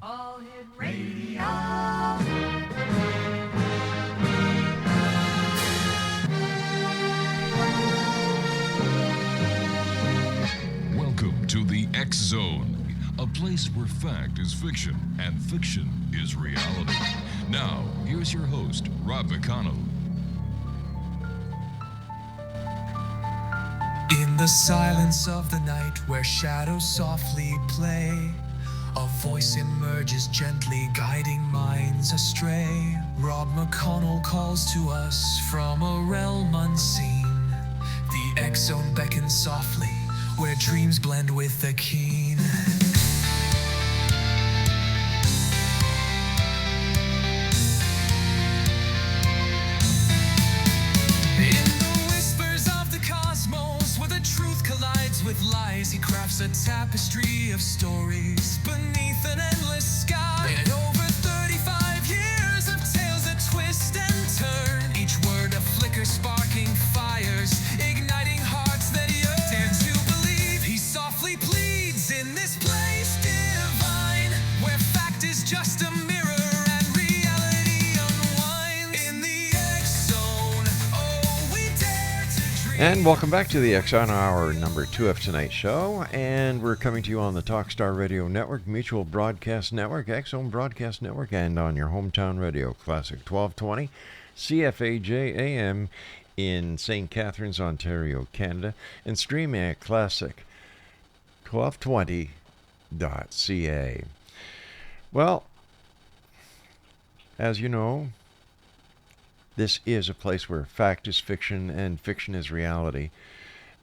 All Hit Radio. Welcome to the X Zone, a place where fact is fiction and fiction is reality. Now, here's your host, Rob McConnell. In the silence of the night where shadows softly play, a voice emerges gently guiding minds astray. Rob McConnell calls to us from a realm unseen. The X-Zone beckons softly where dreams blend with the keen. In the whispers of the cosmos, where the truth collides with lies, he crafts a tapestry of stories beneath an endless sky. And over 35 years of tales that twist and turn, each word a flicker sparking fires, igniting hearts that yearn. Dare to believe he softly pleads in this place divine, where fact is just a mirror and reality unwinds. In the X-Zone, oh, we dare to dream. And welcome back to the X-Zone, our number 2 of tonight's show. And we're coming to you on the TalkStar Radio Network, Mutual Broadcast Network, X-Zone Broadcast Network, and on your hometown radio, Classic 1220, CFAJ AM in St. Catharines, Ontario, Canada, and streaming at classic1220.ca. Well, as you know, this is a place where fact is fiction and fiction is reality.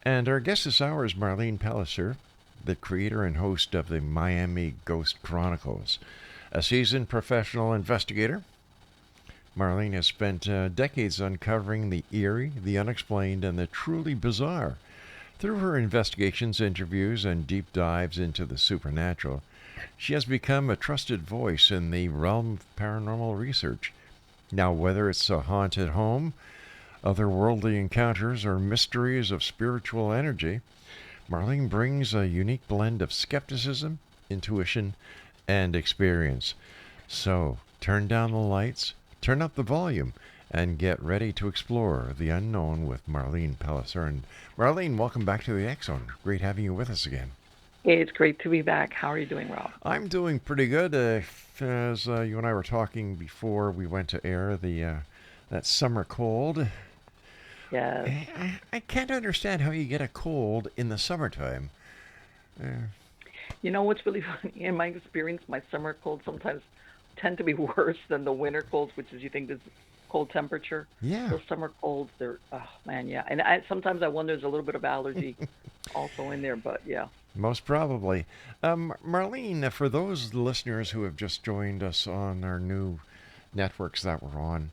And our guest this hour is Marlene Pellicer, the creator and host of the Miami Ghost Chronicles. A seasoned professional investigator, Marlene has spent decades uncovering the eerie, the unexplained, and the truly bizarre. Through her investigations, interviews, and deep dives into the supernatural, she has become a trusted voice in the realm of paranormal research. Now, whether it's a haunted home, otherworldly encounters, or mysteries of spiritual energy, Marlene brings a unique blend of skepticism, intuition, and experience. So, turn down the lights, turn up the volume, and get ready to explore the unknown with Marlene Pellicer. And Marlene, welcome back to the X-Zone. Great having you with us again. Hey, it's great to be back. How are you doing, Rob? I'm doing pretty good. As you and I were talking before we went to air, that summer cold. Yes. I can't understand how you get a cold in the summertime. You know what's really funny? In my experience, my summer colds sometimes tend to be worse than the winter colds, which is you think is cold temperature. Yeah. Those summer colds, they're, oh man, yeah. And sometimes I wonder there's a little bit of allergy also in there, but yeah. Most probably. Marlene, for those listeners who have just joined us on our new networks that we're on,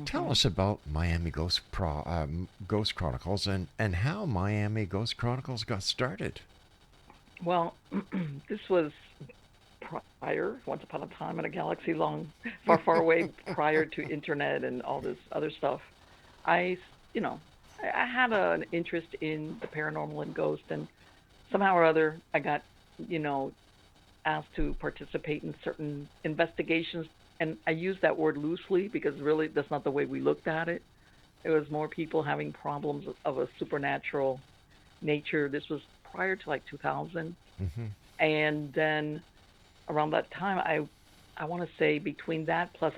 tell us about Miami Ghost Chronicles and how Miami Ghost Chronicles got started. Well, this was prior, once upon a time in a galaxy far, far away, prior to internet and all this other stuff. I had an interest in the paranormal and ghost, and somehow or other, I got, asked to participate in certain investigations. And I use that word loosely because really that's not the way we looked at it. It was more people having problems of a supernatural nature. This was prior to like 2000. Mm-hmm. And then around that time, I want to say between that plus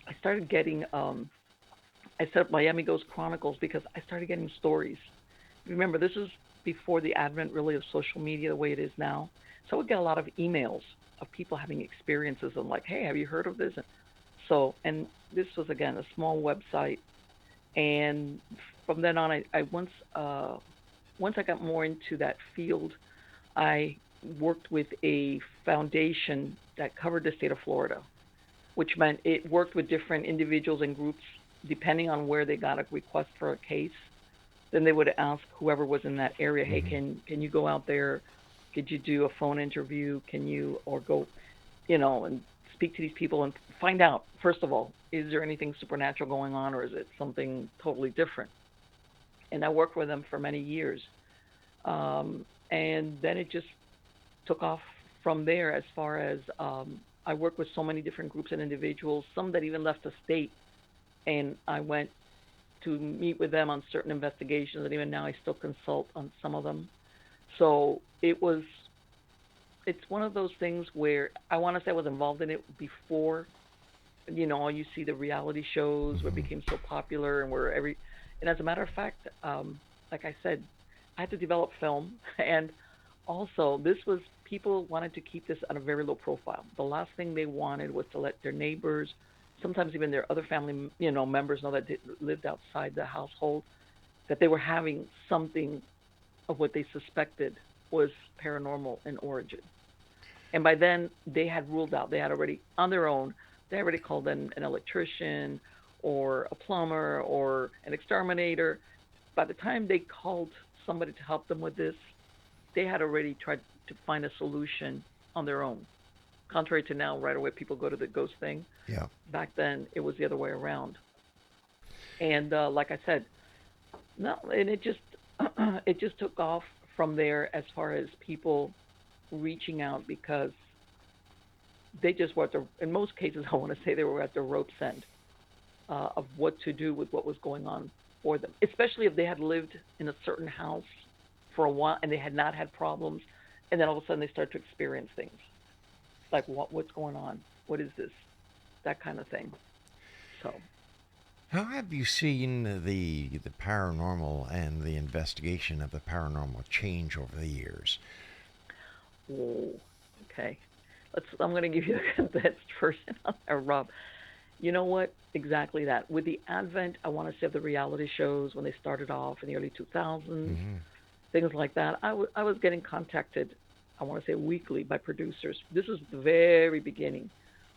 I started getting, I set up Miami Ghost Chronicles because I started getting stories. Remember, this is before the advent really of social media the way it is now. So I would get a lot of emails of people having experiences and like, hey, have you heard of this? And this was, again, a small website. And from then on, I once I got more into that field, I worked with a foundation that covered the state of Florida, which meant it worked with different individuals and groups depending on where they got a request for a case. Then they would ask whoever was in that area, hey, can you go out there? Could you do a phone interview? Or go, and speak to these people and find out, first of all, is there anything supernatural going on or is it something totally different? And I worked with them for many years. And then it just took off from there, as far as I work with so many different groups and individuals, some that even left the state, and I went to meet with them on certain investigations, and even now I still consult on some of them. So it's one of those things where I want to say I was involved in it before, you see the reality shows where it Hmm. became so popular and and as a matter of fact, like I said, I had to develop film, and also this was people wanted to keep this on a very low profile. The last thing they wanted was to let their neighbors, sometimes even their other family, members know that they lived outside the household, that they were having something of what they suspected was paranormal in origin. And by then, they had ruled out, they had already, on their own, they already called in an electrician or a plumber or an exterminator. By the time they called somebody to help them with this, they had already tried to find a solution on their own. Contrary to now, right away people go to the ghost thing. Yeah. Back then, it was the other way around. And like I said, no, and it just it just took off from there as far as people reaching out because they just were in most cases, I want to say they were at their rope's end of what to do with what was going on for them, especially if they had lived in a certain house for a while and they had not had problems, and then all of a sudden they start to experience things like what's going on, what is this, that kind of thing. So, How have you seen the paranormal and the investigation of the paranormal change over the years? oh, okay, I'm going to give you the condensed version on that, Rob. You know what? Exactly that. With the advent, I want to say, of the reality shows when they started off in the early 2000s, Hmm. things like that, I was getting contacted, I want to say weekly, by producers. This was the very beginning,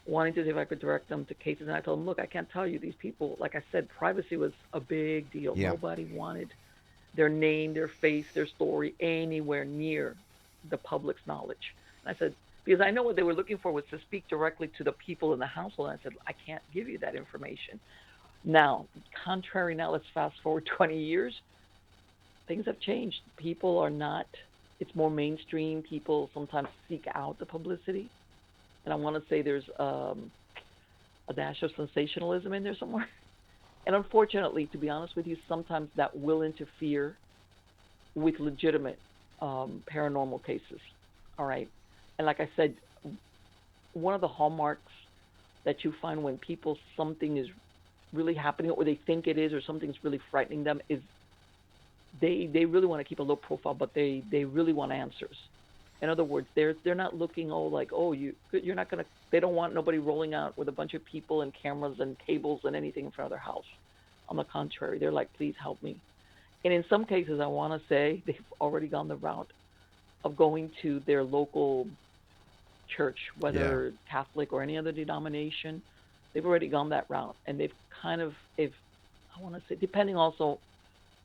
wanting to see if I could direct them to cases. And I told them, look, I can't tell you these people. Like I said, privacy was a big deal. Yeah. Nobody wanted their name, their face, their story anywhere near the public's knowledge. And I said, because I know what they were looking for was to speak directly to the people in the household. And I said, I can't give you that information. Now, contrary, now let's fast forward 20 years. Things have changed. People are not, it's more mainstream. People sometimes seek out the publicity. And I want to say there's a dash of sensationalism in there somewhere. And unfortunately, to be honest with you, sometimes that will interfere with legitimate paranormal cases. All right. And like I said, one of the hallmarks that you find when people, something is really happening or they think it is or something's really frightening them is they really want to keep a low profile, but they really want answers. In other words, they're not looking, like, you're not gonna, they don't want nobody rolling out with a bunch of people and cameras and cables and anything in front of their house. On the contrary, they're like, please help me. And in some cases, I want to say they've already gone the route of going to their local church, Yeah. whether Catholic or any other denomination. They've already gone that route, and they've kind of, if I want to say, depending also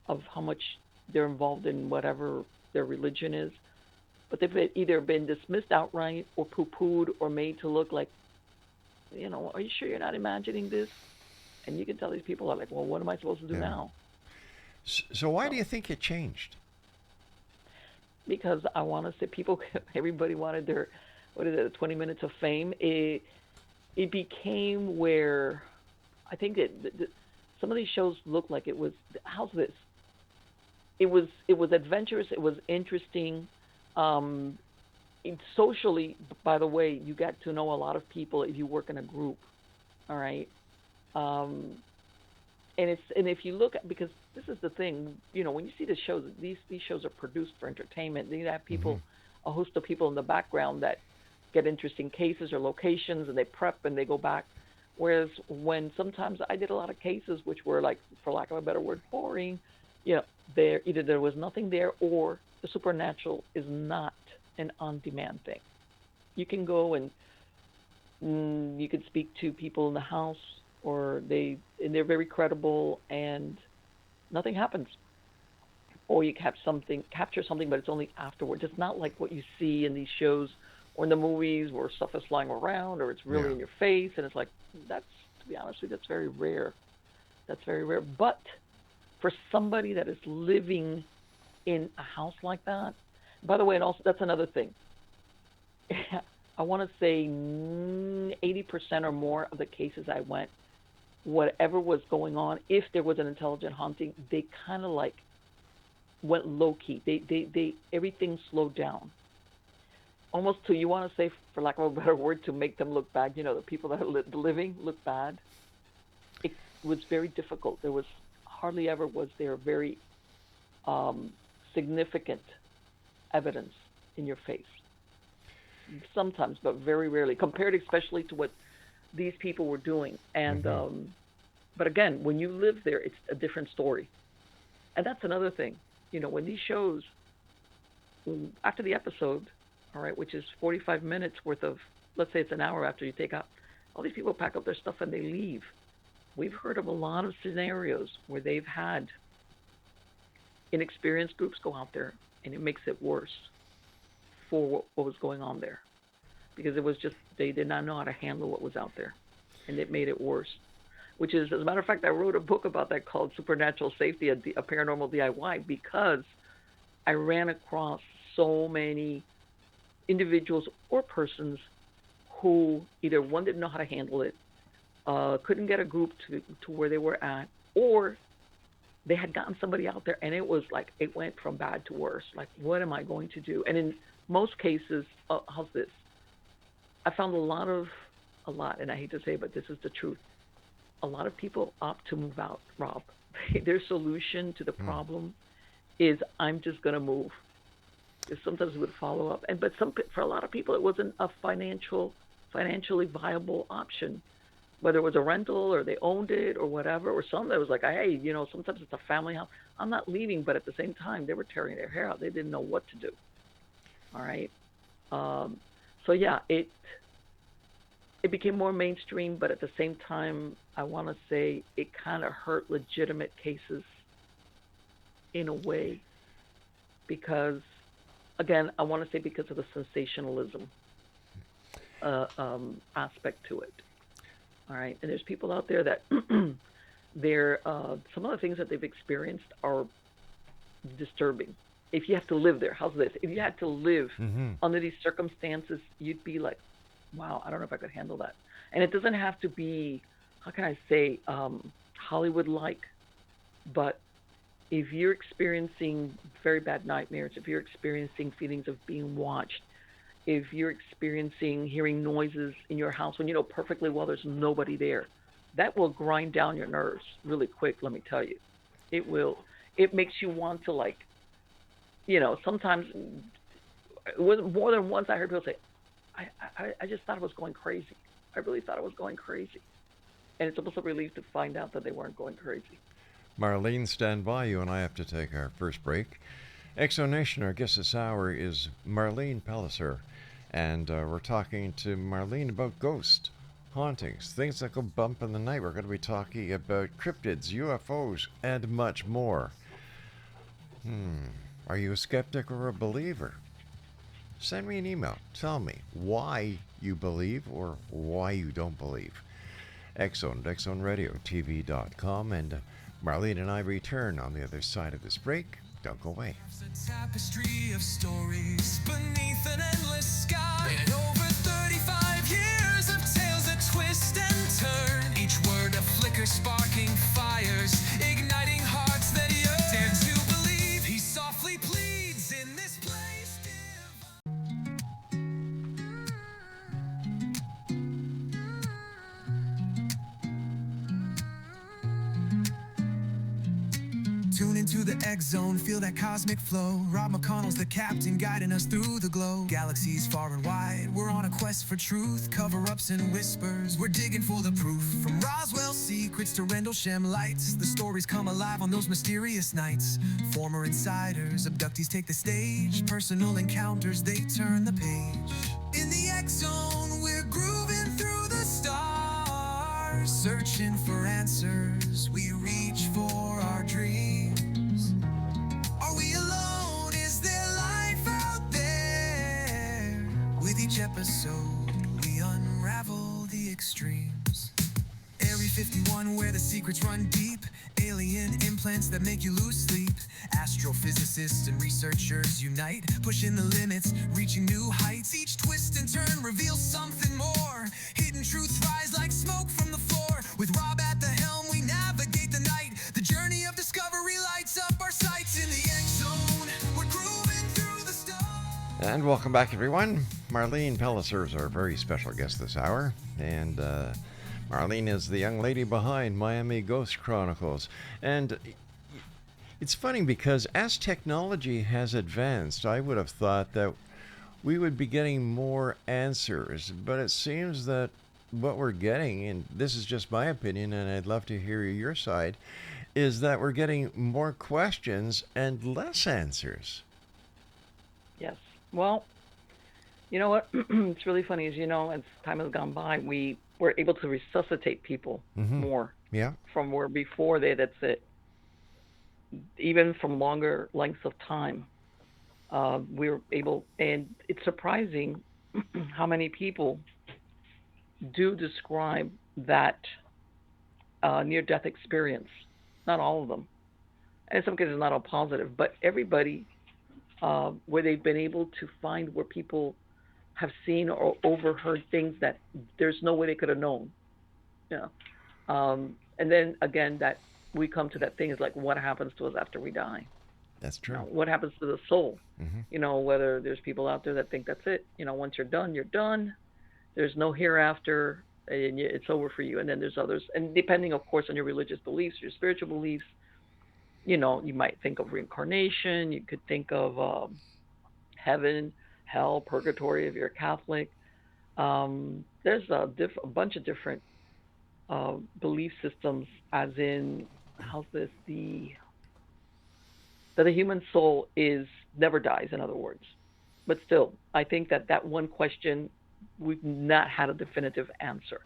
of how much they're involved in whatever their religion is, but they've either been dismissed outright or poo-pooed or made to look like, are you sure you're not imagining this? And you can tell these people are like, well, what am I supposed to do Yeah. now? So why do So, you think it changed? because I want to say people, everybody wanted their, what is it, 20 minutes of fame. It became where I think that some of these shows looked like it was, how's this? It was adventurous. It was interesting. Um, Socially, by the way, you get to know a lot of people if you work in a group. All right. Um, and if you look at, because this is the thing, when you see the shows, these shows are produced for entertainment. You have Hmm. people, a host of people in the background that get interesting cases or locations, and they prep and they go back. Whereas when sometimes I did a lot of cases which were, like, for lack of a better word, boring, you know, there either there was nothing there or the supernatural is not an on-demand thing. You can go and you could speak to people in the house, or they're very credible, and nothing happens. Or you capture something, but it's only afterwards. It's not like what you see in these shows or in the movies where stuff is flying around or it's really Yeah. in your face, and it's like, that's, to be honest with you, that's very rare. That's very rare. But for somebody that is living in a house like that, by the way, and also that's another thing. I want to say 80% or more of the cases I went, whatever was going on, if there was an intelligent haunting, they kind of like went low key. They everything slowed down. Almost to, you want to say, for lack of a better word, to make them look bad. You know, the people that are living look bad. It was very difficult. There was hardly ever was there very significant evidence in your face. Sometimes, but very rarely, compared especially to what these people were doing. And but again, when you live there, it's a different story. And that's another thing. You know, when these shows, after the episode, all right, which is 45 minutes worth of, let's say it's an hour after you take out, all these people pack up their stuff and they leave. We've heard of a lot of scenarios where they've had inexperienced groups go out there, and it makes it worse for what was going on there, because it was just, they did not know how to handle what was out there, and it made it worse. Which is, as a matter of fact, I wrote a book about that called Supernatural Safety, a Paranormal DIY, because I ran across so many individuals or persons who either, one, didn't know how to handle it, couldn't get a group to where they were at, or they had gotten somebody out there and it was like, it went from bad to worse. Like, what am I going to do? And in most cases, how's this? I found a lot, and I hate to say it, but this is the truth. A lot of people opt to move out, Rob. Their solution to the problem is, I'm just going to move. Sometimes it would follow up. But for a lot of people, it wasn't a financially viable option, whether it was a rental or they owned it or whatever, or some that was like, hey, you know, sometimes it's a family house. I'm not leaving, but at the same time, they were tearing their hair out. They didn't know what to do. All right. So yeah, it became more mainstream, but at the same time, I want to say it kind of hurt legitimate cases in a way, because, again, I want to say because of the sensationalism aspect to it. All right, and there's people out there that some of the things that they've experienced are disturbing. If you have to live there, how's this? If you had to live under these circumstances, you'd be like, wow, I don't know if I could handle that. And it doesn't have to be, how can I say, Hollywood-like, but if you're experiencing very bad nightmares, if you're experiencing feelings of being watched, if you're experiencing hearing noises in your house when you know perfectly well there's nobody there, that will grind down your nerves really quick, let me tell you. It will. It makes you want to, like, you know, sometimes, more than once I heard people say, I just thought I was going crazy. I really thought I was going crazy. And it's almost a relief to find out that they weren't going crazy. Marlene, stand by. You and I have to take our first break. Exonation, our guest this hour is Marlene Pellicer. And we're talking to Marlene about ghosts, hauntings, things that go bump in the night. We're going to be talking about cryptids, UFOs, and much more. Are you a skeptic or a believer? Send me an email. Tell me why you believe or why you don't believe. Exxon, ExxonRadioTV.com, and Marlene and I return on the other side of this break. Don't go away. A tapestry of stories beneath an endless sky. And over 35 years of tales that twist and turn. Each word a flicker, sparking fires, igniting hearts that yearn. Dare to believe he softly pleads in this place Tune into the X Zone, feel that cosmic flow. Rob McConnell's the captain, guiding us through the glow. Galaxies far and wide, we're on a quest for truth. Cover-ups and whispers, we're digging for the proof. From Roswell secrets to Rendlesham lights, the stories come alive on those mysterious nights. Former insiders, abductees take the stage. Personal encounters, they turn the page. In the X Zone, we're grooving through the stars. Searching for answers, we reach for our dreams. Are we alone? Is there life out there? With each episode, we unravel the extremes. Area 51, where the secrets run deep. Alien implants that make you lose sleep. Astrophysicists and researchers unite, pushing the limits, reaching new heights. Each twist and turn reveals And welcome back, everyone. Marlene Pellicer is our very special guest this hour. And Marlene is the young lady behind Miami Ghost Chronicles. And it's funny because as technology has advanced, I would have thought that we would be getting more answers. But it seems that what we're getting, and this is just my opinion, and I'd love to hear your side, is that we're getting more questions and less answers. Yes. Well, you know what? It's really funny. As you know, as time has gone by, we were able to resuscitate people more Yeah. from where before that's it. Even from longer lengths of time, we were able, and it's surprising how many people do describe that near-death experience. Not all of them, and in some cases, not all positive, but everybody where they've been able to find where people have seen or overheard things that there's no way they could have known. Yeah. And then again, that we come to that thing is like, what happens to us after we die? That's true. What happens to the soul? Mm-hmm. Whether there's people out there that think that's it. Once you're done, you're done. There's no hereafter, and it's over for you. And then there's others, and depending, of course, on your religious beliefs, your spiritual beliefs, you might think of reincarnation. You could think of heaven, hell, purgatory if you're a Catholic. There's a bunch of different belief systems, as in, how's this, that the human soul never dies, in other words. But still, I think that one question, we've not had a definitive answer.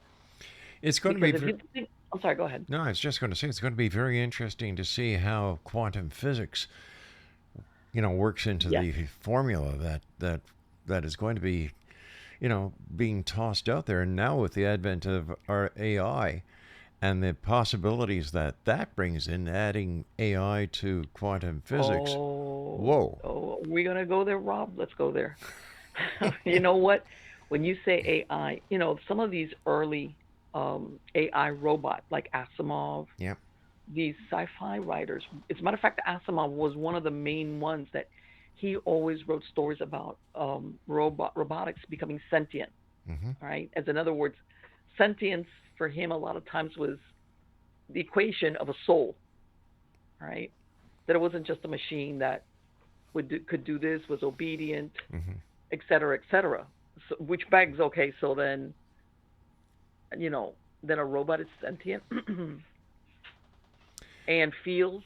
It's going Because to if be. you think, I'm sorry, go ahead. No, I was just going to say it's going to be very interesting to see how quantum physics, works into Yes. the formula that is going to be, being tossed out there. And now with the advent of our AI and the possibilities that brings in, adding AI to quantum physics. Whoa. Oh, we're gonna go there, Rob. Let's go there. You know what? When you say AI, some of these early AI robots like Asimov, Yep. these sci-fi writers. As a matter of fact, Asimov was one of the main ones that he always wrote stories about robotics becoming sentient. Mm-hmm. Right? As in other words, sentience for him a lot of times was the equation of a soul. Right? That it wasn't just a machine that could do this, was obedient, Mm-hmm. et cetera, et cetera. So, which begs, okay, so then a robot is sentient and feels.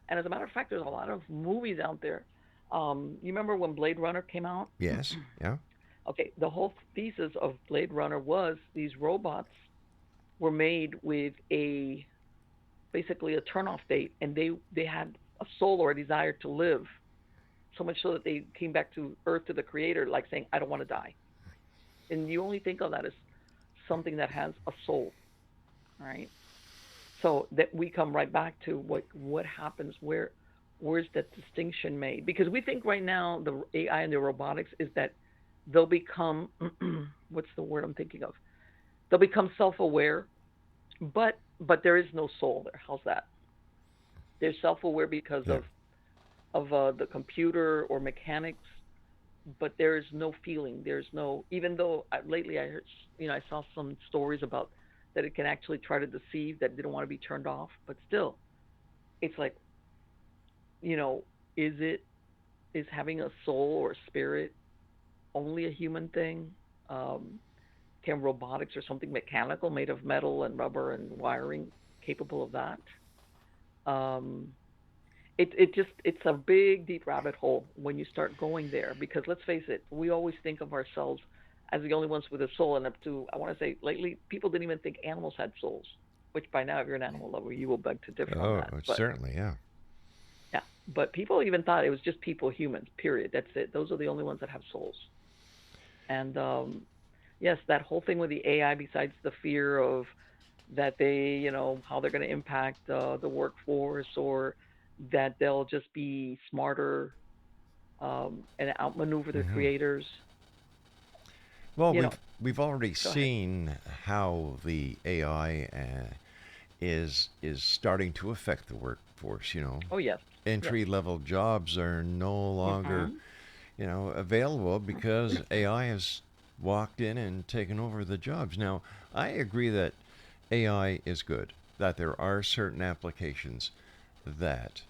And as a matter of fact, there's a lot of movies out there. You remember when Blade Runner came out? Yes. Yeah. Okay, the whole thesis of Blade Runner was these robots were made with basically a turn-off date, and they had a soul or a desire to live, so much so that they came back to Earth, to the Creator, like saying, "I don't want to die." And you only think of that as something that has a soul, right? So that we come right back to what happens, where's that distinction made? Because we think right now the AI and the robotics is that they'll become what's the word I'm thinking of? They'll become self-aware, but there is no soul there. How's that? They're self-aware because Yeah. of the computer or mechanics, but there is no feeling. There's no, even though lately I heard, I saw some stories about that it can actually try to deceive, that didn't want to be turned off, but still, it's like, you know, is having a soul or a spirit only a human thing? Can robotics or something mechanical made of metal and rubber and wiring capable of that? Um, it's a big deep rabbit hole when you start going there, because let's face it, we always think of ourselves as the only ones with a soul, and up to, I want to say, lately people didn't even think animals had souls, which by now, if you're an animal lover, you will beg to differ on Oh, that. But certainly. Yeah. yeah, but people even thought it was just people, humans, period. That's it. Those are the only ones that have souls. And yes, that whole thing with the AI, besides the fear of that they, how they're going to impact the workforce, or that they'll just be smarter and outmaneuver their Mm-hmm. creators. Well, You we've know, we've already go ahead. seen how the AI is starting to affect the workforce. Oh yes, yes. Entry level jobs are no longer, Hmm. available because AI has walked in and taken over the jobs. Now, I agree that AI is good, that there are certain applications that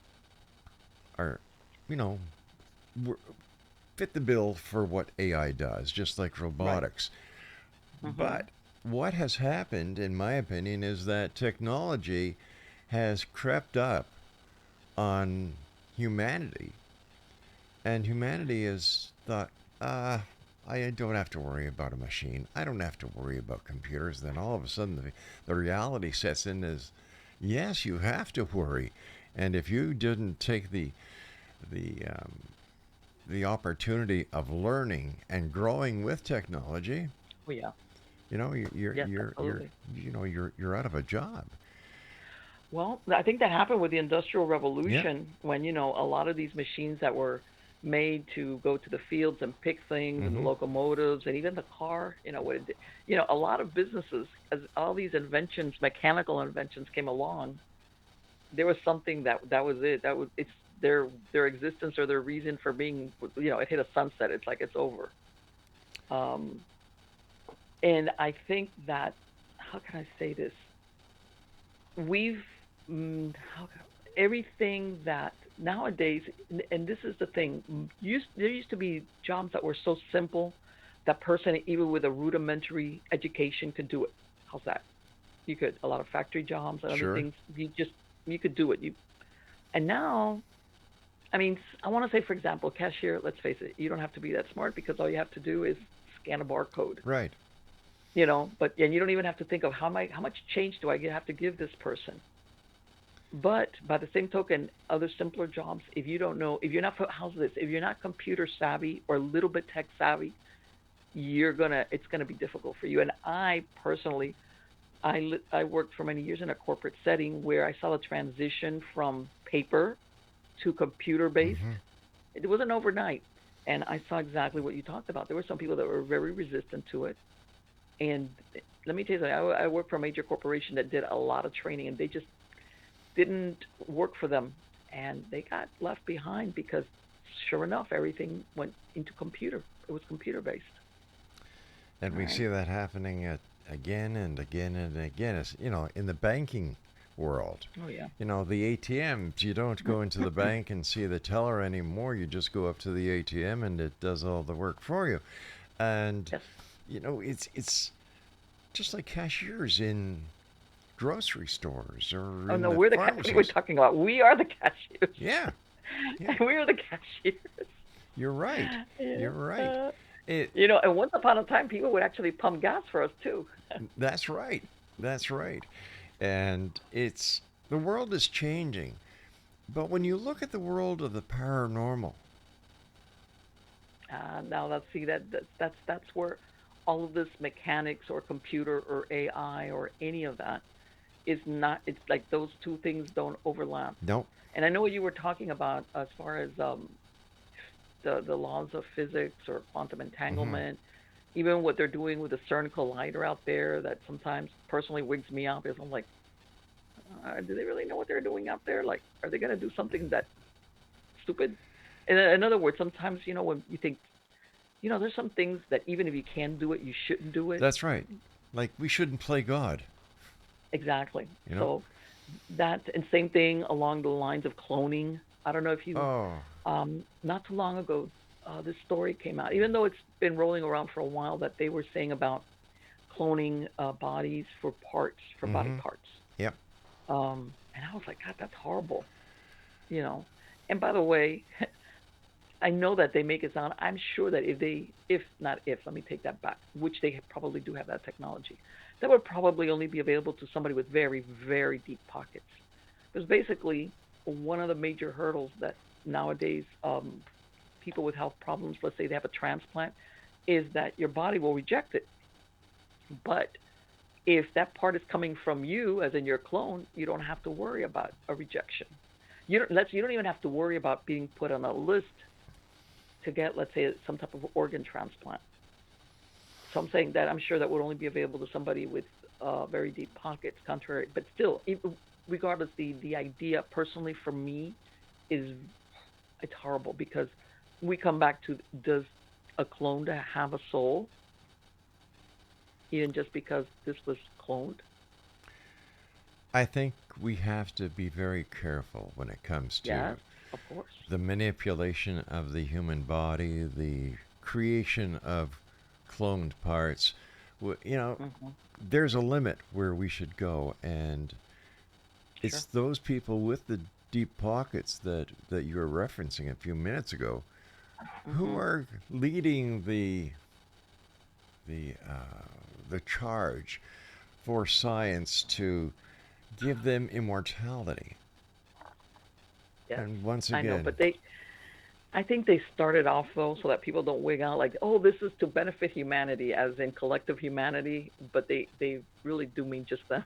are, you know, fit the bill for what AI does, just like robotics. Right. But what has happened, in my opinion, is that technology has crept up on humanity, and humanity has thought, I don't have to worry about a machine. I don't have to worry about computers. Then all of a sudden, the reality sets in as, yes, you have to worry. And if you didn't take the the opportunity of learning and growing with technology, Oh yeah. Yes, absolutely. you're out of a job. Well, I think that happened with the Industrial Yeah. Revolution when, a lot of these machines that were made to go to the fields and pick things and the Mm-hmm. locomotives and even the car, what it did. A lot of businesses, as all these inventions, mechanical inventions came along, there was something that was it. That was it's their existence or their reason for being, it hit a sunset. It's like it's over. Um, and I think that, how can I say this? We've how everything that nowadays, and this is the thing, there used to be jobs that were so simple that person even with a rudimentary education could do it. How's that? You could, a lot of factory jobs and other Sure. things, you could do it. And now, I mean, I want to say, for example, cashier, let's face it, you don't have to be that smart because all you have to do is scan a barcode. Right. But and you don't even have to think of how much change do I have to give this person. But by the same token, other simpler jobs, if you don't know, if you're not, how's this? If you're not computer savvy or a little bit tech savvy, it's gonna be difficult for you. And I personally, I worked for many years in a corporate setting where I saw the transition from paper to computer based. Mm-hmm. It wasn't overnight, and I saw exactly what you talked about. There were some people that were very resistant to it, and let me tell you something. I worked for a major corporation that did a lot of training, and they just didn't work for them, and they got left behind because, sure enough, everything went into computer. It was computer based. And All we see right. that happening again and again and again. As in the banking world, Oh yeah. the ATMs. You don't go into the bank and see the teller anymore. You just go up to the ATM and it does all the work for you. And Yes. it's just like cashiers in grocery stores or Oh in no, the we're pharmacies. talking about. We are the cashiers. Yeah, yeah. We are the cashiers. You're right. Yeah. You're right. It. And once upon a time, people would actually pump gas for us too. That's right. That's right. And the world is changing. But when you look at the world of the paranormal, Now let's see that's where all of this mechanics or computer or AI or any of that is not. It's like those two things don't overlap. no. And I know what you were talking about as far as the laws of physics or quantum Hmm. entanglement, even what they're doing with the CERN collider out there. That sometimes personally wigs me out because I'm like, do they really know what they're doing out there? Like, are they going to do something that stupid? In other words, sometimes when you think, there's some things that even if you can do it, you shouldn't do it. That's right. Like, we shouldn't play God, Exactly. you know? So that, and same thing along the lines of cloning. I don't know if you, Oh, not too long ago, this story came out. Even though it's been rolling around for a while, that they were saying about cloning bodies for parts, for body mm-hmm. parts. Yep. And I was like, God, that's horrible. You know. And by the way, I know that they make it sound. I'm sure that if not if, let me take that back, which they probably do have that technology, that would probably only be available to somebody with very, very deep pockets. Because basically, one of the major hurdles that nowadays people with health problems, let's say they have a transplant, is that your body will reject it. But if that part is coming from you, as in your clone, you don't have to worry about a rejection. You don't even have to worry about being put on a list to get, let's say, some type of organ transplant. So I'm saying that I'm sure that would only be available to somebody with very deep pockets. Contrary, but still, regardless, the idea personally for me is it's horrible because we come back to, does a clone have a soul, even just because this was cloned? I think we have to be very careful when it comes to Yes, of course. the manipulation of the human body, the creation of cloned parts. You know, Hmm. there's a limit where we should go, and Sure. it's those people with the deep pockets that you were referencing a few minutes ago who Hmm. are leading the charge for science to give them immortality. Yes, And once I know, again, but I think they started off though so that people don't wig out like, oh, this is to benefit humanity, as in collective humanity, but they really do mean just that.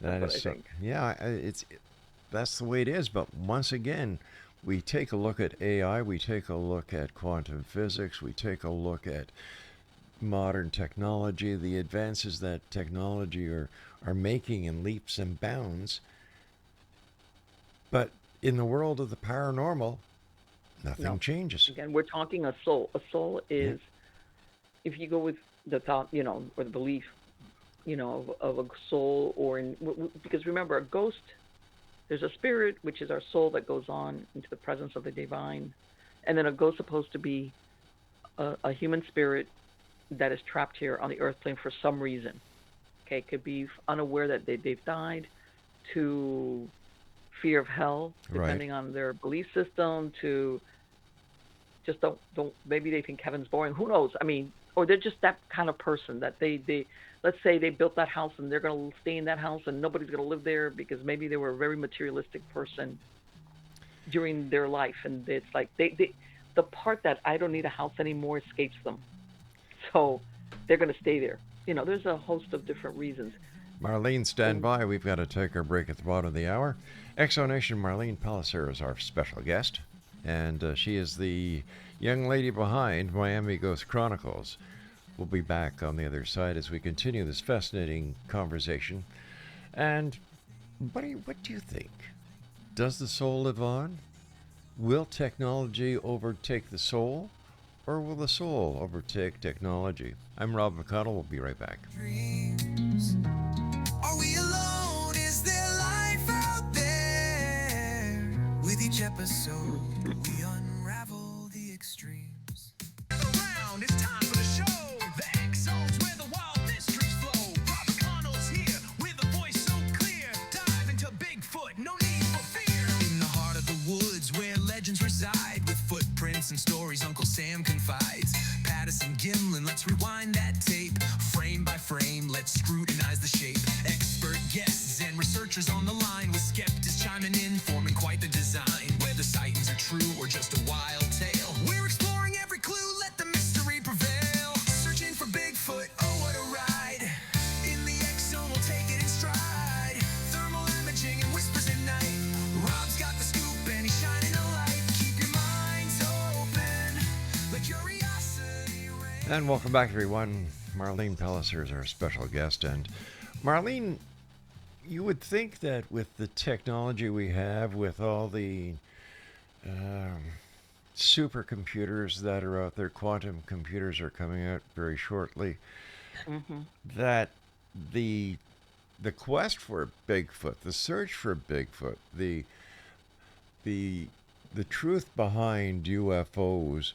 That's that what is I so, think. yeah, that's the way it is. But once again, we take a look at AI, we take a look at quantum physics, we take a look at modern technology, the advances that technology are making in leaps and bounds. But in the world of the paranormal, nothing No, changes. again, we're talking a soul. A soul Yeah, is, if you go with the thought, or the belief, of a soul, or because remember, a ghost, there's a spirit, which is our soul that goes on into the presence of the divine, and then a ghost supposed to be a human spirit that is trapped here on the earth plane for some reason. Okay, it could be unaware that they've died, to fear of hell, right, depending on their belief system, to just don't maybe they think heaven's boring. Who knows? I mean, or they're just that kind of person that they let's say they built that house and they're going to stay in that house and nobody's going to live there because maybe they were a very materialistic person during their life, and it's like they the part that I don't need a house anymore escapes them. So they're going to stay there. There's a host of different reasons. Marlene, stand And by. We've got to take our break at the bottom of the hour. Exonation Marlene Pellicer is our special guest, and she is the young lady behind Miami Ghost Chronicles. We'll be back on the other side as we continue this fascinating conversation. And, buddy, what do you think? Does the soul live on? Will technology overtake the soul? Or will the soul overtake technology? I'm Rob McConnell. We'll be right back. Dreams. Are we alone? Is there life out there? With each episode, we unravel the extremes. Around, it's time for the show. The X Zone's where the wild mysteries flow. Rob McConnell's here with a voice so clear. Dive into Bigfoot, no need for fear. In the heart of the woods where legends reside, with footprints and stories Uncle Sam confides. Patterson Gimlin, let's rewind that tape. Frame by frame, let's scrutinize the shape. Expert guests and researchers on the line, with skeptics chiming in, forming quite the design. Whether sightings are true or just a wild tale, we're exploring every clue, let the mystery prevail. Searching for Bigfoot, oh what a ride. In the X Zone, we'll take it in stride. Thermal imaging and whispers at night. Rob's got the scoop and he's shining a light. Keep your minds open, let curiosity reign. And welcome back, everyone. Marlene Pellicer is our special guest. And Marlene, you would think that with the technology we have, with all the um, supercomputers that are out there, quantum computers are coming out very shortly, hmm that the the quest for Bigfoot, the search for Bigfoot, the the truth behind UFOs,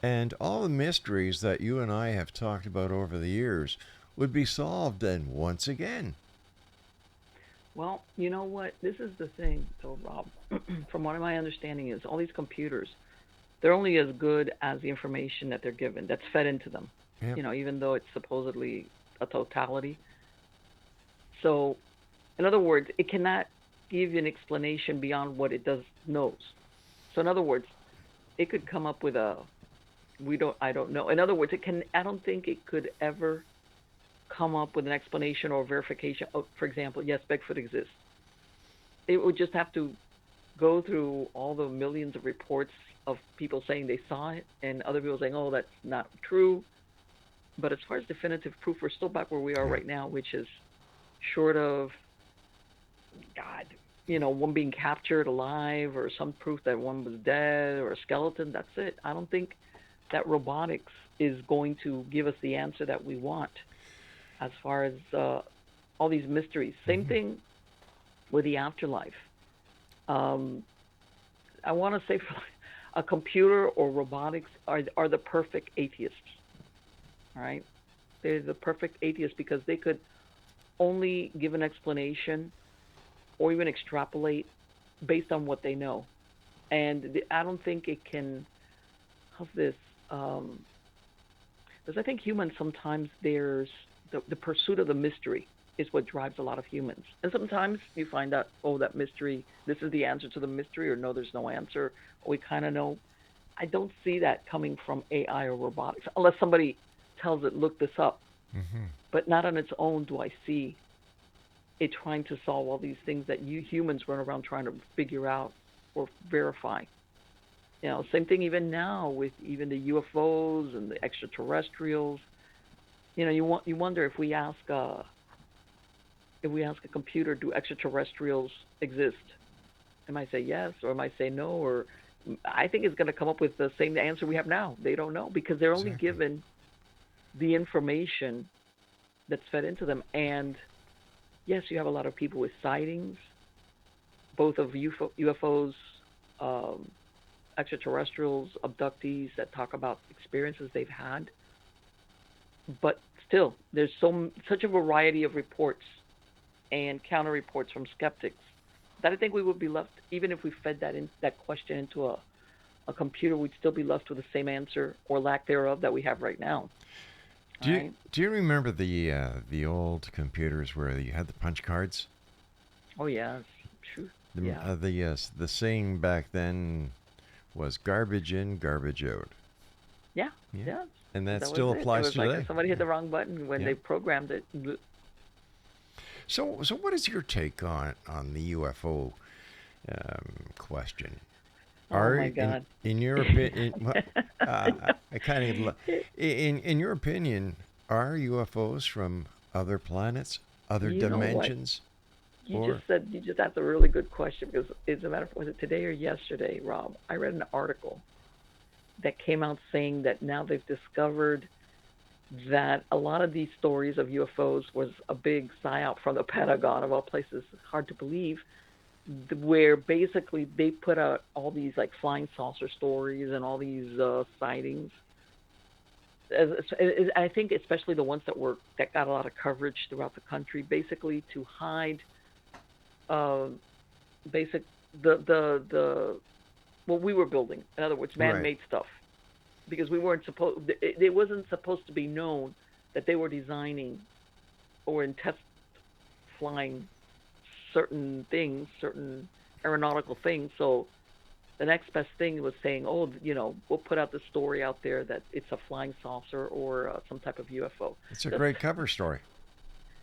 and all the mysteries that you and I have talked about over the years would be solved. And once again, well, you know what? This is the thing, though, Rob. From what my understanding is, all these computers, they're only as good as the information that they're given, that's fed into them. yep, Even though it's supposedly a totality. So, in other words, it cannot give you an explanation beyond what it does knows. So, in other words, it could come up with a I don't know. In other words, I don't think it could ever come up with an explanation or verification. For example, yes, Bigfoot exists. It would just have to go through all the millions of reports of people saying they saw it and other people saying, oh, that's not true. But as far as definitive proof, we're still back where we are yeah, right now, which is short of God. one being captured alive or some proof that one was dead or a skeleton. That's it. I don't think that robotics is going to give us the answer that we want as far as all these mysteries. Same thing with the afterlife. Um, I want to say for a computer or robotics are the perfect atheists. All right, they're the perfect atheists because they could only give an explanation or even extrapolate based on what they know. And I don't think it can. How's this? Because I think humans sometimes there's the pursuit of the mystery is what drives a lot of humans. And sometimes you find out, oh, that mystery, this is the answer to the mystery, or no, there's no answer, or we kind of know. I don't see that coming from AI or robotics, unless somebody tells it, look this up. But not on its own do I see it trying to solve all these things that you humans run around trying to figure out or verify. Same thing even now with even the UFOs and the extraterrestrials. You wonder if we ask a computer, do extraterrestrials exist? It might say yes, or it might say no, or I think it's going to come up with the same answer we have now. They don't know because they're only given the information that's fed into them. And yes, you have a lot of people with sightings, both of UFOs, extraterrestrials, abductees that talk about experiences they've had. But still, there's such a variety of reports and counter reports from skeptics that I think we would be left, even if we fed that question into a computer, we'd still be left with the same answer or lack thereof that we have right now. Do you remember the old computers where you had the punch cards? Oh yeah, true. The saying back then was garbage in, garbage out. Yeah. And that still applies today. Like if somebody hit the wrong button when they programmed it. So what is your take on the UFO question? My God! In your opinion, I kind of in your opinion, are UFOs from other planets, other dimensions? You just asked a really good question because, as a matter of fact, was it today or yesterday, Rob? I read an article that came out saying that now they've discovered that a lot of these stories of UFOs was a big psyop from the Pentagon, of all places. It's hard to believe, where basically they put out all these like flying saucer stories and all these sightings. I think especially the ones that got a lot of coverage throughout the country, basically to hide the what we were building. In other words, man-made stuff, because we weren't supposed. It wasn't supposed to be known that they were designing or in test flying certain things, certain aeronautical things. So the next best thing was saying, oh, we'll put out the story out there that it's a flying saucer or some type of UFO. It's a great cover story.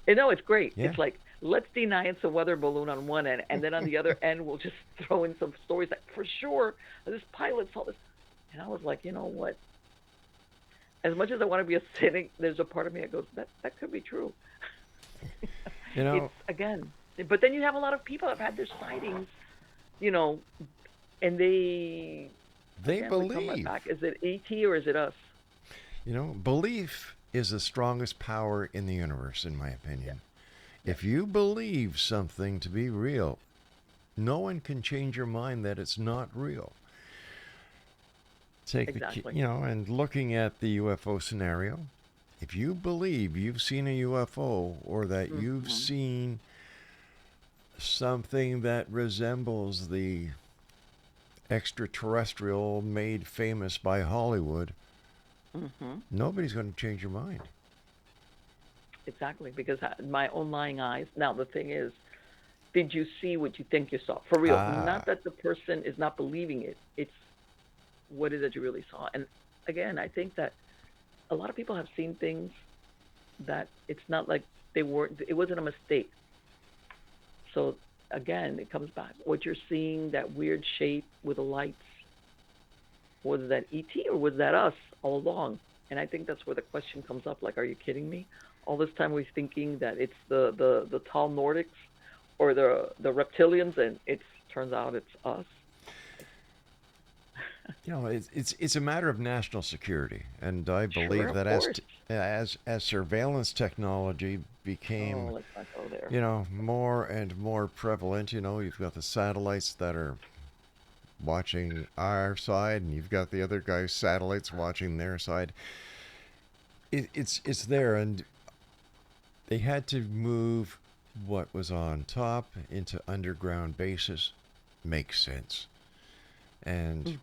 It's great. Yeah. It's like, let's deny it's a weather balloon on one end, and then on the other end, we'll just throw in some stories like, for sure, this pilot saw this. And I was like, you know what? As much as I want to be a cynic, there's a part of me that goes, that could be true. It's, again, but then you have a lot of people that have had their sightings, and they believe. Back. Is it ET or is it us? Belief is the strongest power in the universe, in my opinion. Yeah. If you believe something to be real, no one can change your mind that it's not real. And looking at the UFO scenario, if you believe you've seen a UFO or that you've seen something that resembles the extraterrestrial made famous by Hollywood, nobody's going to change your mind. Exactly, because my own lying eyes. Now, the thing is, did you see what you think you saw? For real. Not that the person is not believing it. It's what is it you really saw. And again, I think that a lot of people have seen things that it's not like it wasn't a mistake. So again, it comes back. What you're seeing, that weird shape with the lights, was that ET or was that us all along? And I think that's where the question comes up, like, are you kidding me? All this time we're thinking that it's the tall Nordics or the reptilians, and it turns out it's us. It's a matter of national security, and I Sure, believe of that course. as surveillance technology Oh, became, let's not go there. more and more prevalent, you've got the satellites that are watching our side, and you've got the other guy's satellites watching their side. It's there, and they had to move what was on top into underground bases. Makes sense. And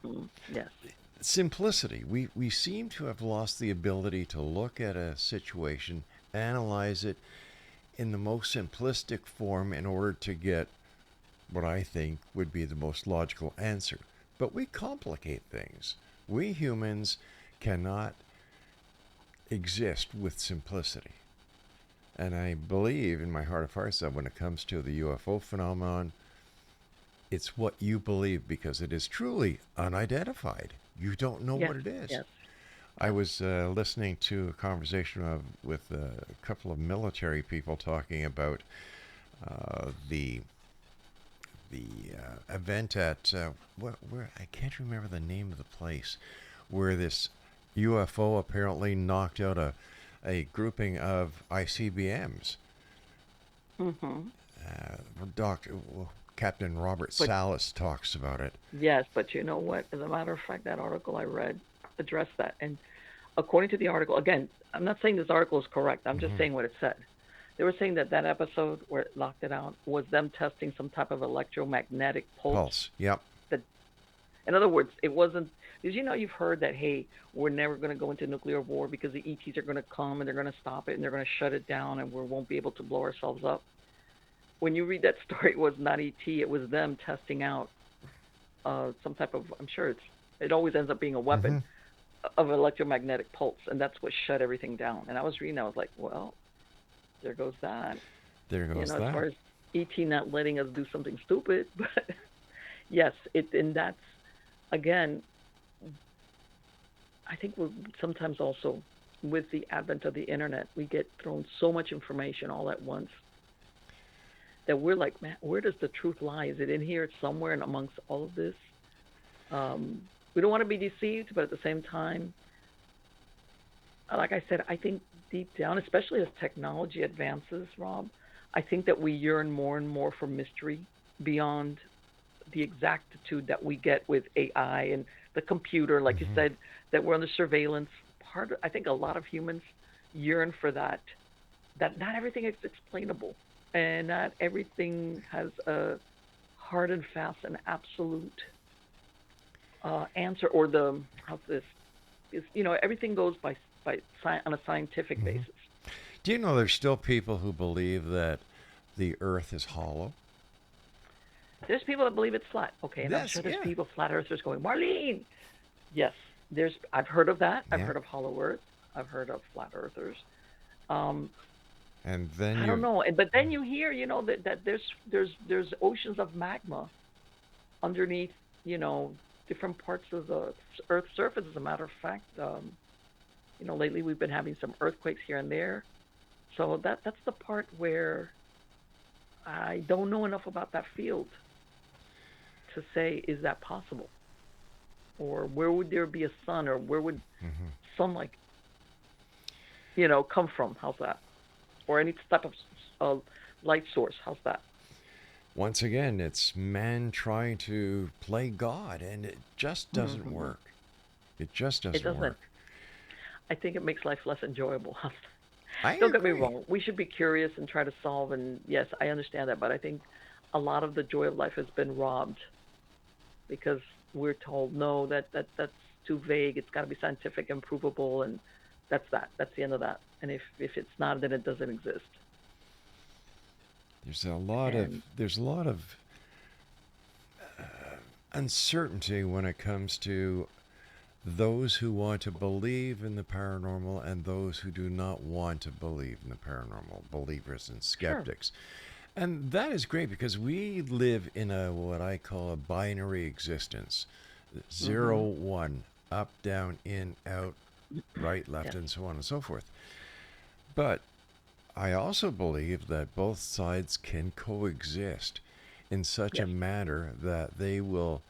Yes. simplicity. We seem to have lost the ability to look at a situation, analyze it in the most simplistic form in order to get what I think would be the most logical answer. But we complicate things. We humans cannot exist with simplicity. And I believe in my heart of hearts that when it comes to the UFO phenomenon, it's what you believe because it is truly unidentified. You don't know Yes. what it is. Yes. I was listening to a conversation with a couple of military people talking about the event at where I can't remember the name of the place where this UFO apparently knocked out a grouping of ICBMs. Mm-hmm. Doctor Captain Robert But Salas talks about it. yes, but you know what? As a matter of fact, that article I read addressed that. And according to the article, again, I'm not saying this article is correct. I'm just Hmm. saying what it said. They were saying that that episode where it locked it out was them testing some type of electromagnetic pulse. Pulse. Yep. That, in other words, it wasn't. Because you've heard that, hey, we're never going to go into nuclear war because the ETs are going to come and they're going to stop it and they're going to shut it down and we won't be able to blow ourselves up. When you read that story, it was not ET, it was them testing out some type of, I'm sure it always ends up being a Hmm. weapon of electromagnetic pulse, and that's what shut everything down. And I was reading, I was like, well, there goes that. There goes As far that. as ET not letting us do something stupid, but yes, and that's again, I think we're sometimes also with the advent of the internet, we get thrown so much information all at once that we're like, man, where does the truth lie? Is it in here somewhere and amongst all of this? We don't want to be deceived, but at the same time, like I said, I think deep down, especially as technology advances, Rob, I think that we yearn more and more for mystery beyond the exactitude that we get with AI and the computer, like you Hmm. said, that we're under surveillance. I think a lot of humans yearn for that. That not everything is explainable, and not everything has a hard and fast and absolute answer, or the how's this is everything goes on a scientific Hmm. basis. Do you know there's still people who believe that the Earth is hollow? There's people that believe it's flat, okay, and I'm That's sure there's yeah, people flat earthers going, Marlene. Yes, I've heard of that. I've yeah. heard of hollow Earth. I've heard of flat earthers. Um, And then I don't you, know, but then you hear, that there's oceans of magma underneath, you know, different parts of the Earth's surface. As a matter of fact, lately we've been having some earthquakes here and there. So that's the part where I don't know enough about that field to say is that possible, or where would there be a sun, or where would mhm. sunlight, come from? How's that? Or any type of uh, light source? How's that? Once again, it's man trying to play God, and it just doesn't Hmm. work. It just It doesn't doesn't. work. I think it makes life less enjoyable. I Don't get me agree. wrong. We should be curious and try to solve. And yes, I understand that. But I think a lot of the joy of life has been robbed because we're told no, that's too vague. It's got to be scientific and provable, and that's that. That's the end of that. And if it's not, then it doesn't exist. And There's a lot of uncertainty when it comes to those who want to believe in the paranormal and those who do not want to believe in the paranormal, believers and sure. skeptics. And that is great because we live in a what I call a binary existence. Zero, Hmm. one, up, down, in, out, right, left, Yes. and so on and so forth. But I also believe that both sides can coexist in such a Yes. manner that they will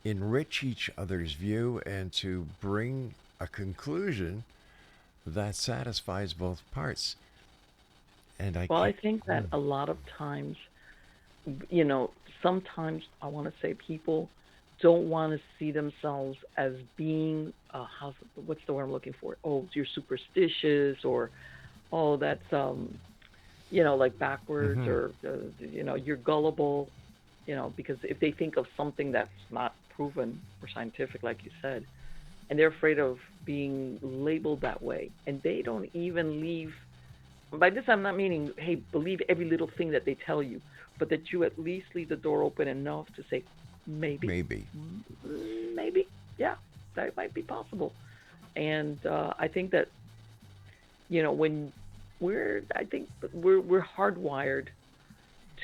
enrich each other's view and to bring a conclusion that satisfies both parts. And I Well, I can't. think that a lot of times, you know, sometimes I want to say people don't want to see themselves as being, what's the word I'm looking for? Oh, you're superstitious, or oh, that's like backwards, Mm-hmm. or you're gullible, because if they think of something that's not proven or scientific, like you said, and they're afraid of being labeled that way, and they don't even leave. By this, I'm not meaning, hey, believe every little thing that they tell you, but that you at least leave the door open enough to say, maybe, Maybe. maybe, yeah, that might be possible. And I think that when I think we're hardwired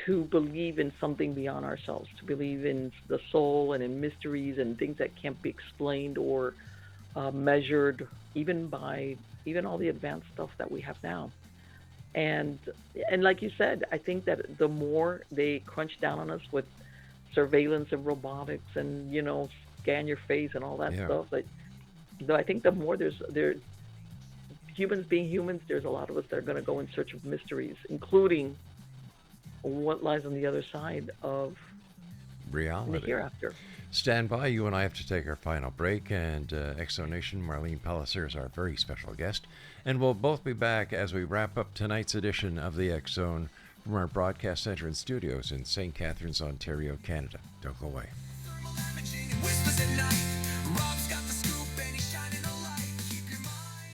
to believe in something beyond ourselves, to believe in the soul and in mysteries and things that can't be explained or measured, even by even all the advanced stuff that we have now. And and like you said, I think that the more they crunch down on us with surveillance and robotics and scan your face and all that Yeah. stuff, I think the more there humans being humans, there's a lot of us that are going to go in search of mysteries, including what lies on the other side of in the Reality. hereafter. Stand by. You and I have to take our final break. And Exonation, Marlene Pellicer is our very special guest. And we'll both be back as we wrap up tonight's edition of the X Zone from our broadcast center and studios in St. Catharines, Ontario, Canada. Don't go away. Thermal imaging and whispers at night. Rob's got the scoop and he's shining a light. Keep your mind.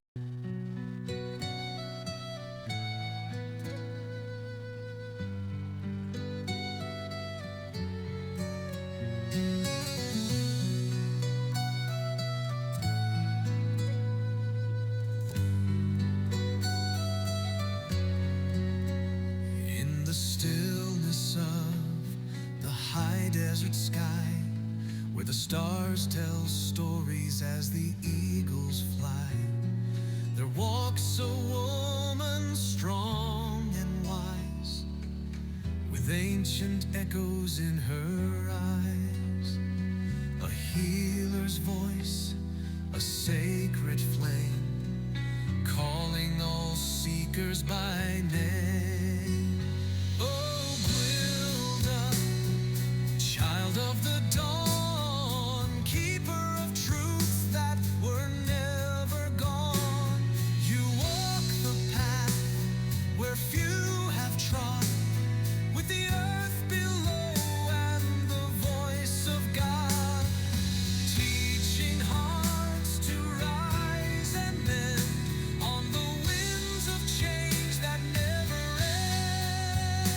In the stillness of the high desert sky, where the stars tell stories as the eagles fly, there walks a woman strong and wise, with ancient echoes in her eyes. A healer's voice, a sacred flame, calling all seekers by name. Oh, Gwilda, child of the dawn, keeper of truths that were never gone. You walk the path where few have trod, with the earth below and the voice of God, teaching hearts to rise and mend on the winds of change that never end.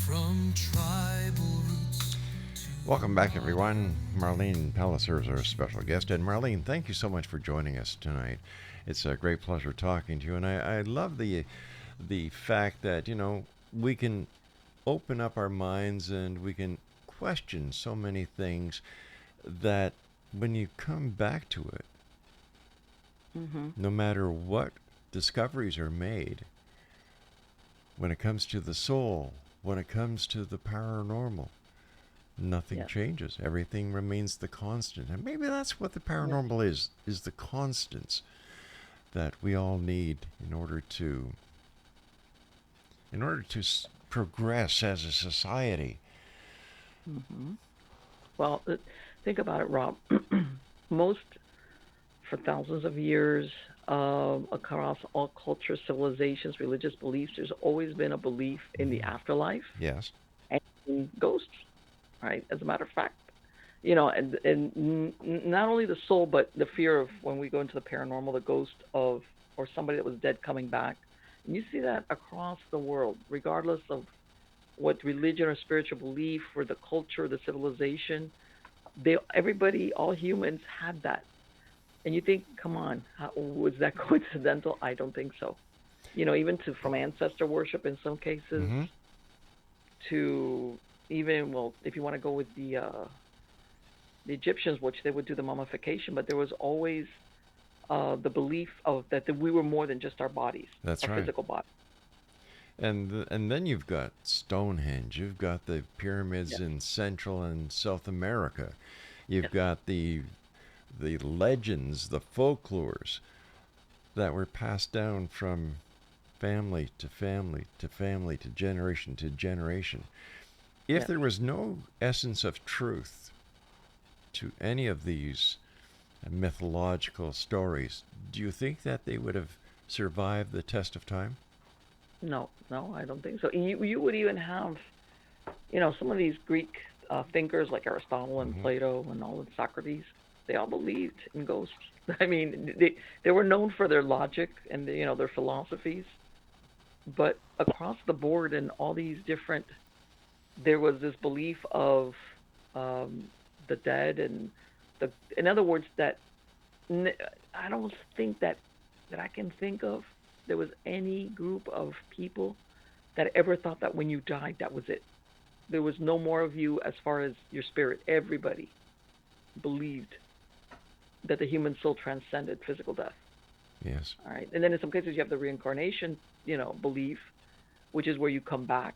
From tribal roots to Welcome back, everyone. Marlene Pellicer is our special guest. And Marlene, thank you so much for joining us tonight. It's a great pleasure talking to you. And I love the fact that, we can open up our minds and we can question so many things that when you come back to it, Hmm. no matter what discoveries are made, when it comes to the soul, when it comes to the paranormal, nothing Yes. changes. Everything remains the constant. And maybe that's what the Yes. paranormal is the constants that we all need in order to progress as a society. Hmm. Well, think about it, Rob. Most, for thousands of years, across all cultures, civilizations, religious beliefs, there's always been a belief in the afterlife Yes. and in ghosts, right? As a matter of fact, and not only the soul, but the fear of when we go into the paranormal, the ghost of or somebody that was dead coming back. And you see that across the world, regardless of what religion or spiritual belief or the culture, the civilization. Everybody, all humans had that. And you think, come on, was that coincidental? I don't think so. Even from ancestor worship in some cases Mm-hmm. to even, well, if you want to go with the Egyptians, which they would do the mummification, but there was always the belief of that we were more than just our bodies, That's our right. physical body. And then you've got Stonehenge. You've got the pyramids Yes, in Central and South America. You've yes, got the legends, the folklores that were passed down from family to family to family to generation. If yes. there was no essence of truth to any of these mythological stories, do you think that they would have survived the test of time? No, no, I don't think so. You would even have, some of these Greek thinkers like Aristotle and Hmm. Plato and all of Socrates. They all believed in ghosts. I mean, they were known for their logic and their philosophies, but across the board in all these different, there was this belief of um, the dead and in other words, that I don't think that I can think of there was any group of people that ever thought that when you died, that was it. There was no more of you as far as your spirit. Everybody believed that the human soul transcended physical death. Yes. All right, and then in some cases you have the reincarnation, belief, which is where you come back.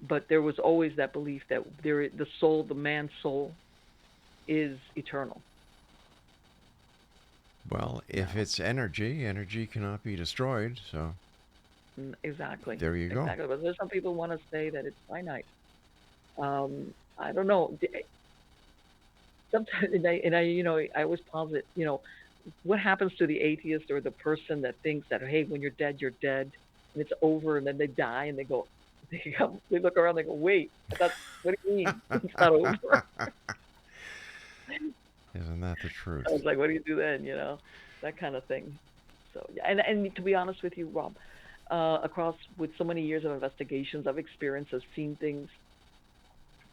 But there was always that belief that the soul, the man's soul, is eternal. Well, if Now, it's energy, energy cannot be destroyed. So exactly, there you go. exactly. But there's some people want to say that it's finite. I don't know. Sometimes, I always posit, what happens to the atheist or the person that thinks that, hey, when you're dead, and it's over, and then they die, and they look around, they go, wait, I thought, what do you mean it's not over? Isn't that the I truth? was like, what do you do then? That kind of thing. So yeah, and to be honest with you, Rob, across with so many years of investigations, I've seen things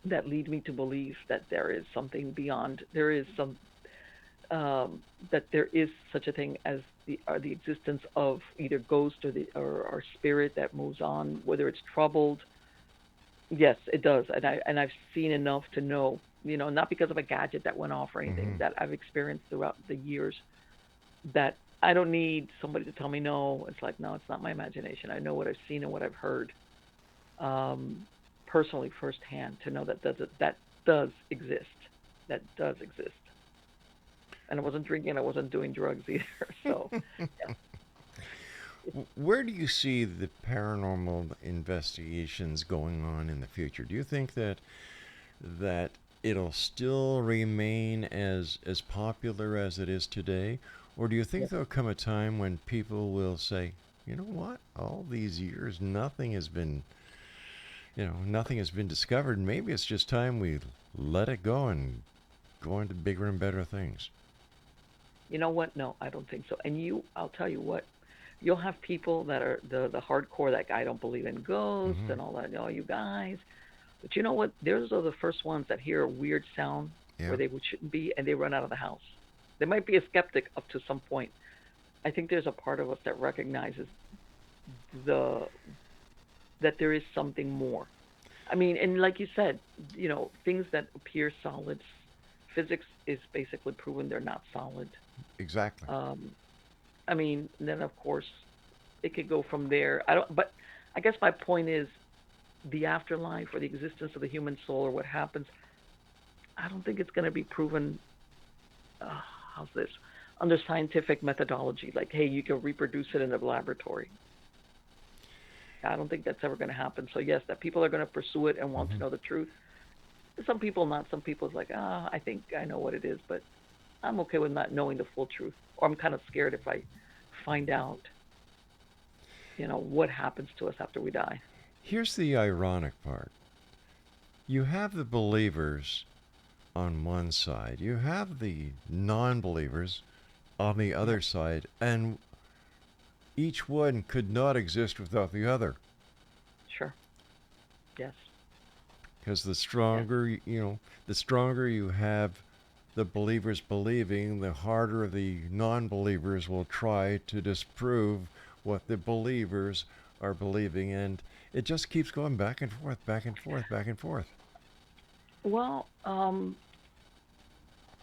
that lead me to believe that there is something beyond. There is that there is such a thing as the existence of either ghost or spirit that moves on, whether it's troubled. Yes, it does, and I've seen enough to know, not because of a gadget that went off or anything Hmm. that I've experienced throughout the years. That I don't need somebody to tell me no. It's like no, it's not my imagination. I know what I've seen and what I've heard, um, personally firsthand to know that does exist. That does exist. And I wasn't drinking. I wasn't doing drugs either. So yeah, Where do you see the paranormal investigations going on in the future? Do you think that it'll still remain as popular as it is today, or do you yeah. think there'll come a time when people will say, you know what, all these years nothing has been discovered. Maybe it's just time we let it go and go into bigger and better things. You know what? No, I don't think so. And I'll tell you what. You'll have people that are the hardcore that I don't believe in ghosts Hmm. and all that. All you guys. But you know what? Those are the first ones that hear a weird sound where Yeah. they shouldn't be, and they run out of the house. They might be a skeptic up to some point. I think there's a part of us that recognizes the that there is something more. I mean, and like you said, things that appear solid, physics is basically proven they're not solid. Exactly. Um, I mean, then of course it could go from there. I don't, but I guess my point is the afterlife or the existence of the human soul or what happens. I don't think it's going to be proven. Uh, how's this? Under scientific methodology, like, hey, you can reproduce it in a laboratory. I don't think that's ever going to happen. So yes, that people are going to pursue it and want to Hmm. know the truth. Some people not. Some people's like, I think I know what it is, but I'm okay with not knowing the full truth. Or I'm kind of scared if I find out, what happens to us after we die. Here's the ironic part. You have the believers on one side, you have the non believers on the Yeah, other side, and each one could not exist without the other. sure. Yes. Because Yeah. the stronger you have the believers believing, the harder the non believers will try to disprove what the believers are believing. And it just keeps going back and forth, back and forth, back and forth. Well,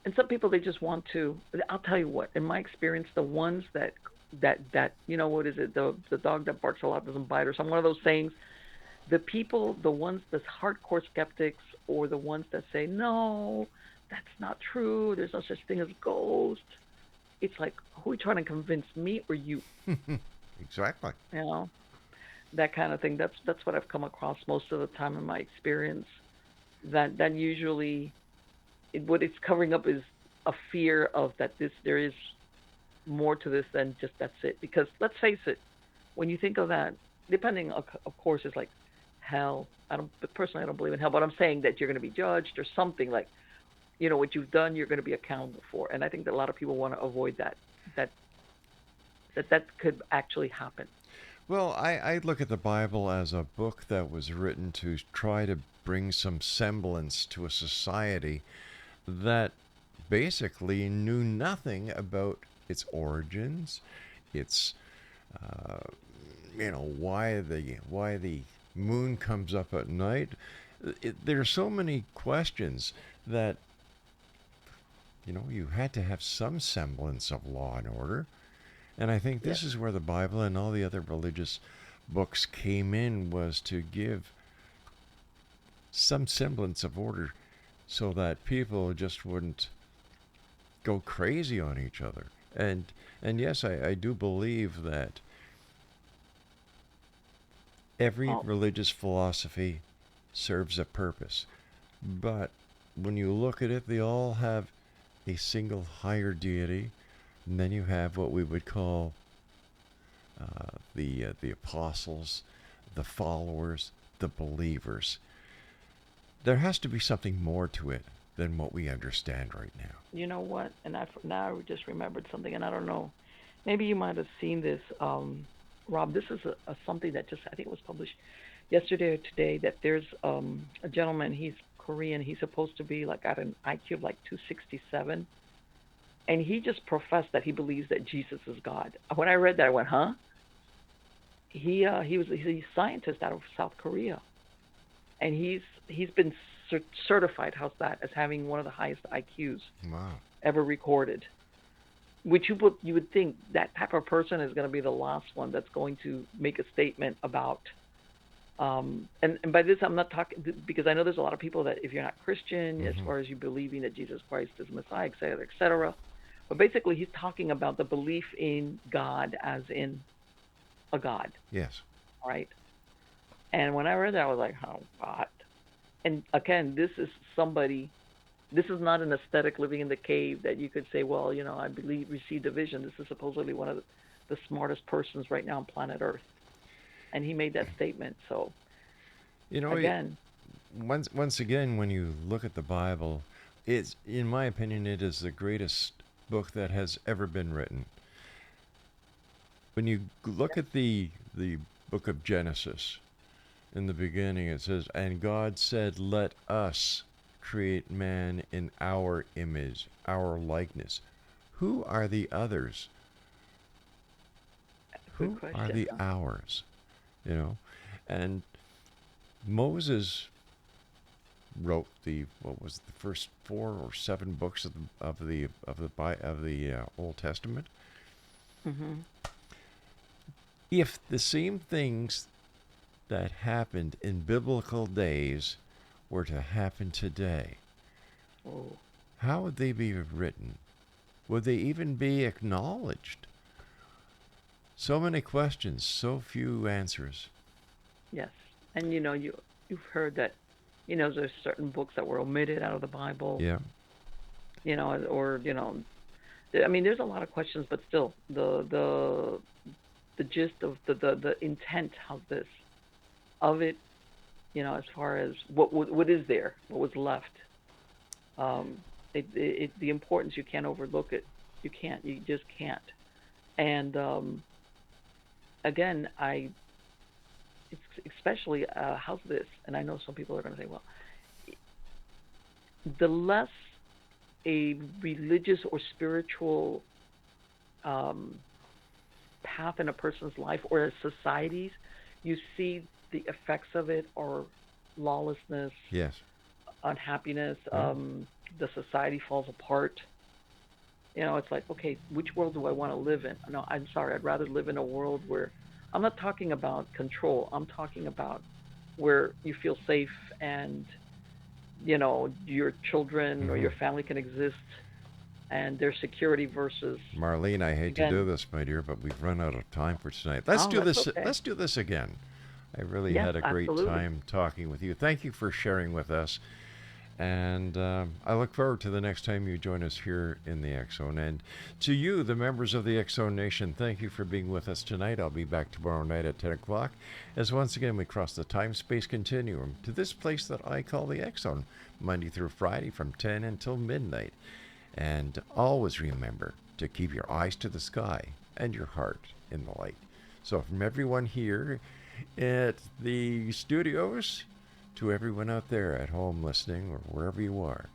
and some people, they just want to. I'll tell you what. In my experience, the ones that what is it? The dog that barks a lot doesn't bite, or some one of those sayings. The people, the ones that's hardcore skeptics, or the ones that say no, that's not true. There's no such thing as ghosts. It's like, who are you trying to convince, me or you? Exactly. You know, that kind of thing. That's what I've come across most of the time in my experience. That usually, what it's covering up is a fear of that there is more to this than just that's it. Because let's face it, when you think of that, depending of course, it's like hell. Personally, I don't believe in hell, but I'm saying that you're going to be judged or something like, what you've done, you're going to be accountable for. And I think that a lot of people want to avoid that could actually happen. Well, I look at the Bible as a book that was written to try to bring some semblance to a society that basically knew nothing about its origins, its why the moon comes up at night. There are so many questions that you had to have some semblance of law and order. And I think this is where the Bible and all the other religious books came in, was to give some semblance of order so that people just wouldn't go crazy on each other. And yes, I do believe that every religious philosophy serves a purpose. But when you look at it, they all have a single higher deity. And then you have what we would call the apostles, the followers, the believers. There has to be something more to it than what we understand right now. You know what? And now I just remembered something, and I don't know. Maybe you might have seen this, Rob. This is something that I think it was published yesterday or today. That there's a gentleman. He's Korean. He's supposed to be like at an IQ of like 267. And he just professed that he believes that Jesus is God. When I read that, I went, huh? He's a scientist out of South Korea, and he's been certified, how's that, as having one of the highest IQs ever recorded. Which you would think that type of person is going to be the last one that's going to make a statement about. And by this, I'm not talking, because I know there's a lot of people that if you're not Christian, as far as you believing that Jesus Christ is Messiah, et cetera. But basically, he's talking about the belief in God as in a God. Yes. Right? And when I read that, I was like, oh, God. And again, this is not an aesthetic living in the cave that you could say, well, I received a vision. This is supposedly one of the smartest persons right now on planet Earth. And he made that statement. So, again. Once again, when you look at the Bible, in my opinion, it is the greatest book that has ever been written. When you look at the book of Genesis, in the beginning it says, and God said, let us create man in our image, our likeness. Who are the others? Who are the ours? And Moses wrote the first 4 or 7 books of the Old Testament. Mm-hmm. If the same things that happened in biblical days were to happen today, how would they be written? Would they even be acknowledged? So many questions, so few answers. Yes, and you've heard that. There's certain books that were omitted out of the Bible. Yeah. I mean, there's a lot of questions, but still, the gist of the intent of it, as far as what is there, what was left, the importance, you can't overlook it. You just can't. And again, especially how's this? And I know some people are going to say, well, the less a religious or spiritual path in a person's life or a society's, you see the effects of it are lawlessness. Yes. unhappiness. Mm-hmm. The society falls apart. It's like, okay, which world do I want to live in? No, I'm sorry. I'd rather live in a world where I'm not talking about control. I'm talking about where you feel safe and, your children or Mm-hmm. your family can exist and their security versus, Marlene, I hate to do again, this, my dear, but we've run out of time for tonight. Let's oh, do that's this. okay. Let's do this again. I really Yes, had a great absolutely. time talking with you. Thank you for sharing with us. And I look forward to the next time you join us here in the X Zone. And to you, the members of the X Zone Nation, thank you for being with us tonight. I'll be back tomorrow night at 10 o'clock as once again we cross the time-space continuum to this place that I call the X Zone, Monday through Friday from 10 until midnight. And always remember to keep your eyes to the sky and your heart in the light. So from everyone here at the studios, to everyone out there at home listening or wherever you are,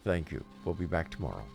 thank you. We'll be back tomorrow.